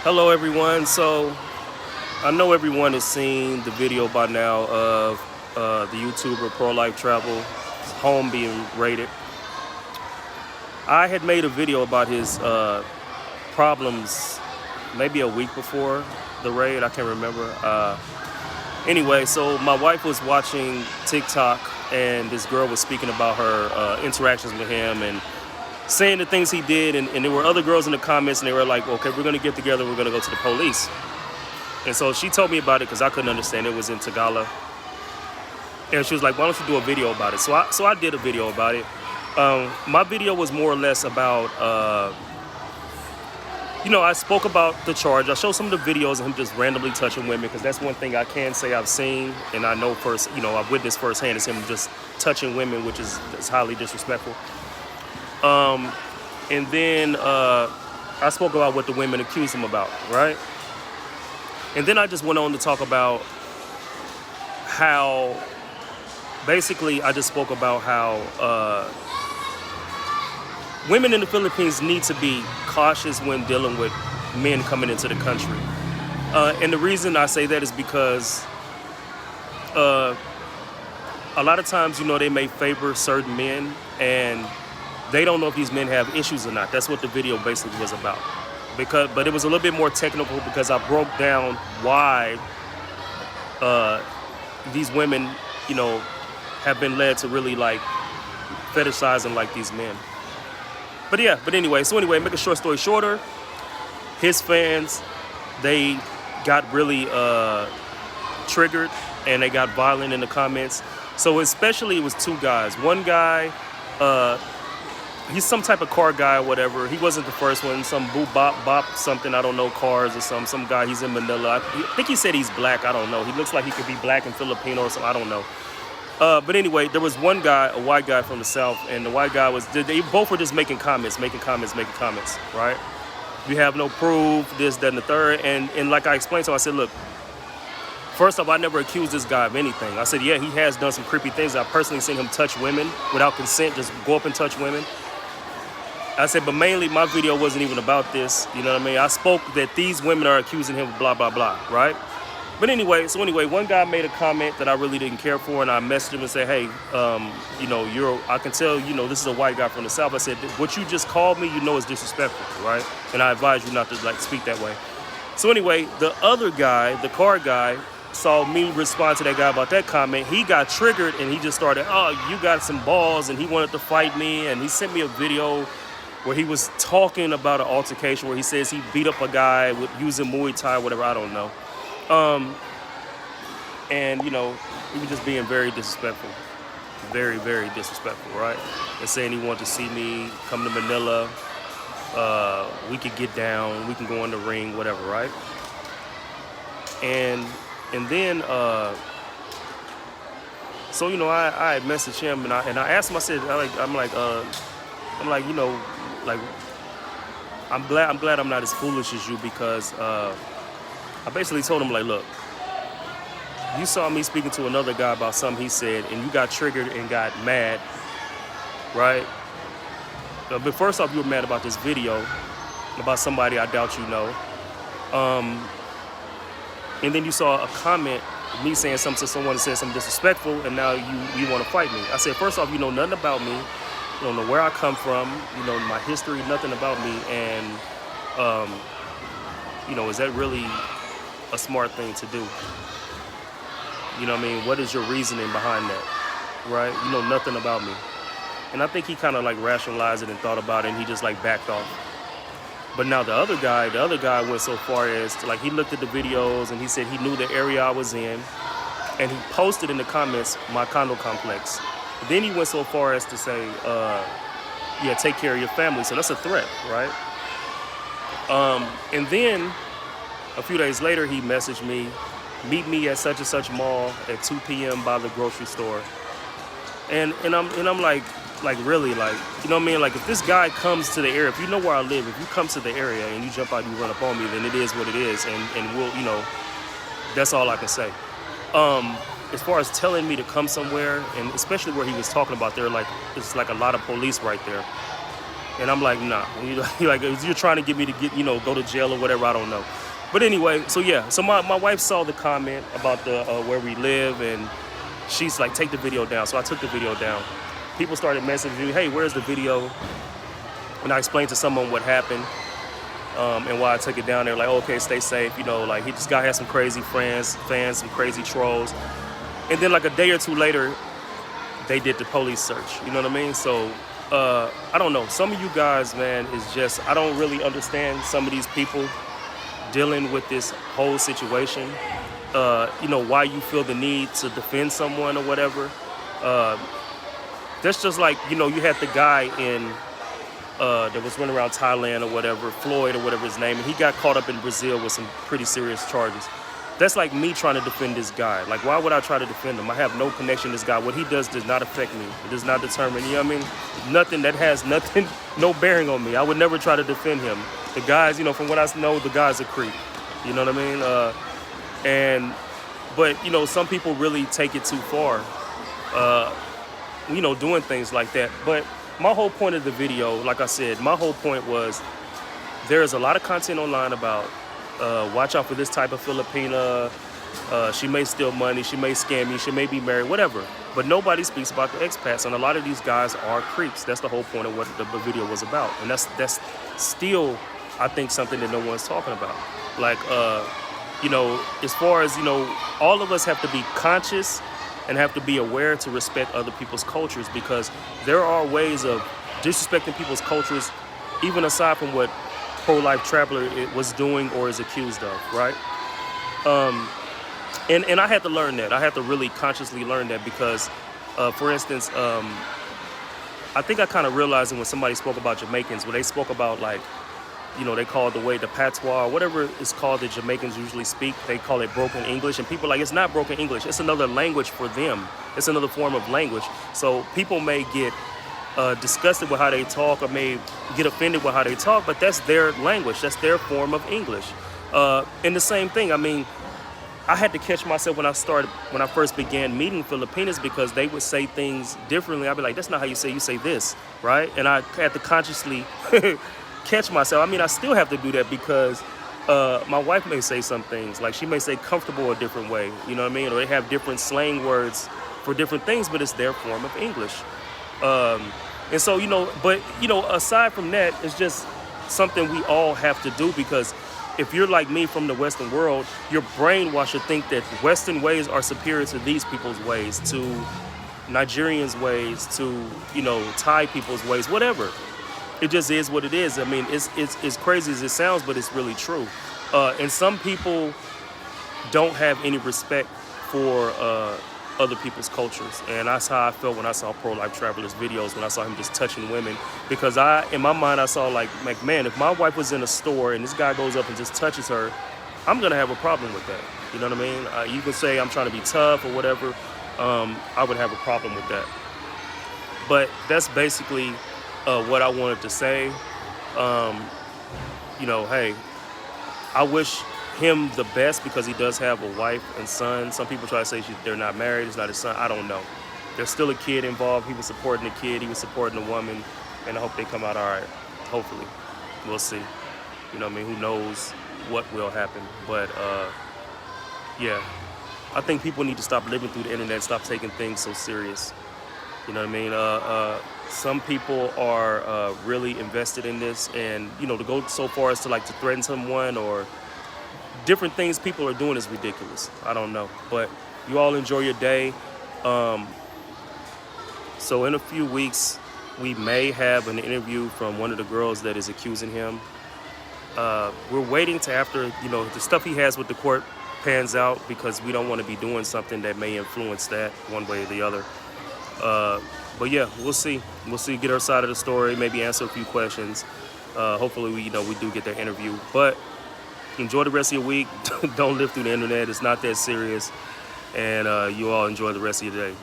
Hello everyone. So I know everyone has seen the video by now of the YouTuber Pro Life Travel, his home being raided. I had made a video about his problems maybe a week before the raid. I can't remember. Anyway, so my wife was watching TikTok and this girl was speaking about her interactions with him and saying the things he did, and there were other girls in the comments and they were like, okay, we're gonna get together, we're gonna go to the police. And so she told me about it because I couldn't understand. It was in Tagalog. And she was like, why don't you do a video about it? So I did a video about it. My video was more or less about, I spoke about the charge. I showed some of the videos of him just randomly touching women, because that's one thing I can say I've seen and I know I've witnessed firsthand is him just touching women, which is highly disrespectful. And then I spoke about what the women accused him about, right? And then I just went on to talk about how, basically, I just spoke about how women in the Philippines need to be cautious when dealing with men coming into the country. And the reason I say that is because a lot of times, they may favor certain men and they don't know if these men have issues or not. That's what the video basically was about. But it was a little bit more technical because I broke down why these women, have been led to really like fetishizing like these men. But anyway, make a short story shorter, his fans, they got really triggered and they got violent in the comments. So especially it was two guys. One guy, he's some type of car guy or whatever. He wasn't the first one. Some bop something. I don't know, cars or some guy. He's in Manila. I think he said he's black. I don't know. He looks like he could be black and Filipino or something. I don't know. But anyway, there was one guy, a white guy from the South, and the white guy they both were just making comments, right? You have no proof, this, that, and the third. And like I explained to him, I said, look, first off, I never accused this guy of anything. I said, yeah, he has done some creepy things. I personally seen him touch women without consent, just go up and touch women. I said, but mainly my video wasn't even about this. You know what I mean? I spoke that these women are accusing him of blah, blah, blah, right? But anyway, one guy made a comment that I really didn't care for, and I messaged him and said, hey, I can tell, this is a white guy from the South. I said, what you just called me, is disrespectful, right? And I advise you not to speak that way. So anyway, the other guy, the car guy, saw me respond to that guy about that comment. He got triggered and he just started, oh, you got some balls, and he wanted to fight me. And he sent me a video where he was talking about an altercation where he says he beat up a guy with using Muay Thai or whatever, I don't know. And he was just being very disrespectful. Very, very disrespectful, right? And saying he wanted to see me come to Manila. We could get down, we can go in the ring, whatever, right? And then, so, I messaged him and I asked him, I said, I'm glad I'm not as foolish as you, because I basically told him, like, look, you saw me speaking to another guy about something he said and you got triggered and got mad, right? But first off, you were mad about this video about somebody I doubt you know. And then you saw a comment, me saying something to someone that said something disrespectful, and now you want to fight me. I said, first off, you know nothing about me. You don't know where I come from. You know my history, nothing about me. And, is that really a smart thing to do? You know what I mean? What is your reasoning behind that, right? You know nothing about me. And I think he kind of like rationalized it and thought about it, and he just like backed off. But now the other guy went so far as to, like, he looked at the videos and he said he knew the area I was in, and he posted in the comments my condo complex. Then he went so far as to say, take care of your family. So that's a threat, right? And then a few days later, he messaged me, meet me at such and such mall at 2 p.m. by the grocery store. And I'm like really, like, you know what I mean? Like, if this guy comes to the area, if you know where I live, if you come to the area and you jump out and you run up on me, then it is what it is. And we'll, that's all I can say. As far as telling me to come somewhere, and especially where he was talking about, there's like a lot of police right there. And I'm like, nah. You're like, you're trying to get me to go to jail or whatever. I don't know. But anyway, so yeah. So my wife saw the comment about the where we live, and she's like, take the video down. So I took the video down. People started messaging me, hey, where's the video? And I explained to someone what happened and why I took it down. They're like, oh, okay, stay safe. Like this guy has some crazy fans, some crazy trolls. And then like a day or two later, they did the police search. You know what I mean? So I don't know. Some of you guys, man, is just, I don't really understand some of these people dealing with this whole situation. Why you feel the need to defend someone or whatever. That's just like, you had the guy in that was running around Thailand or whatever, Floyd or whatever his name, and he got caught up in Brazil with some pretty serious charges. That's like me trying to defend this guy. Like, why would I try to defend him? I have no connection to this guy. What he does not affect me. It does not determine, you know what I mean? Nothing that has nothing, no bearing on me. I would never try to defend him. The guys, from what I know, the guy's a creep. You know what I mean? But some people really take it too far, doing things like that. But my whole point of the video, like I said, my whole point was there is a lot of content online about watch out for this type of Filipina. She may steal money. She may scam you. She may be married, whatever. But nobody speaks about the expats. And a lot of these guys are creeps. That's the whole point of what the video was about. And that's still, I think, something that no one's talking about. Like, as far as, all of us have to be conscious and have to be aware to respect other people's cultures, because there are ways of disrespecting people's cultures, even aside from what pro-life traveler was doing or is accused of, right? And I had to learn that. I had to really consciously learn that because, for instance, I think I kind of realized it when somebody spoke about Jamaicans, when they spoke about like, they call it the patois, whatever it's called that Jamaicans usually speak. They call it broken English, and people are like, it's not broken English. It's another language for them. It's another form of language. So people may get disgusted with how they talk or may get offended with how they talk, but that's their language. That's their form of English. And the same thing, I mean, I had to catch myself when I first began meeting Filipinos, because they would say things differently. I'd be like, that's not how you say this, right? And I had to consciously catch myself. I mean, I still have to do that because my wife may say some things, like she may say comfortable a different way, you know what I mean? Or they have different slang words for different things, but it's their form of English. And so, aside from that, it's just something we all have to do, because if you're like me from the Western world, you're brainwashed to think that Western ways are superior to these people's ways, to Nigerians' ways, to, Thai people's ways, whatever. It just is what it is. I mean, it's crazy as it sounds, but it's really true. And some people don't have any respect for other people's cultures. And that's how I felt when I saw Pro-Life Traveler's videos, when I saw him just touching women. Because in my mind, I saw like, man, if my wife was in a store and this guy goes up and just touches her, I'm going to have a problem with that. You know what I mean? You can say I'm trying to be tough or whatever. I would have a problem with that. But that's basically what I wanted to say. Hey, I wish him the best, because he does have a wife and son. Some people try to say they're not married, it's not his son. I don't know. There's still a kid involved. He was supporting the kid, he was supporting the woman, and I hope they come out all right. Hopefully. We'll see. You know what I mean? Who knows what will happen. But yeah, I think people need to stop living through the internet, stop taking things so serious. You know what I mean? Some people are really invested in this, and to go so far as to threaten someone or different things people are doing is ridiculous. I don't know, but you all enjoy your day. So in a few weeks, we may have an interview from one of the girls that is accusing him. We're waiting to after the stuff he has with the court pans out, because we don't want to be doing something that may influence that one way or the other. But yeah, we'll see. Get our side of the story, maybe answer a few questions. Hopefully we do get that interview. But enjoy the rest of your week. Don't live through the internet. It's not that serious. And you all enjoy the rest of your day.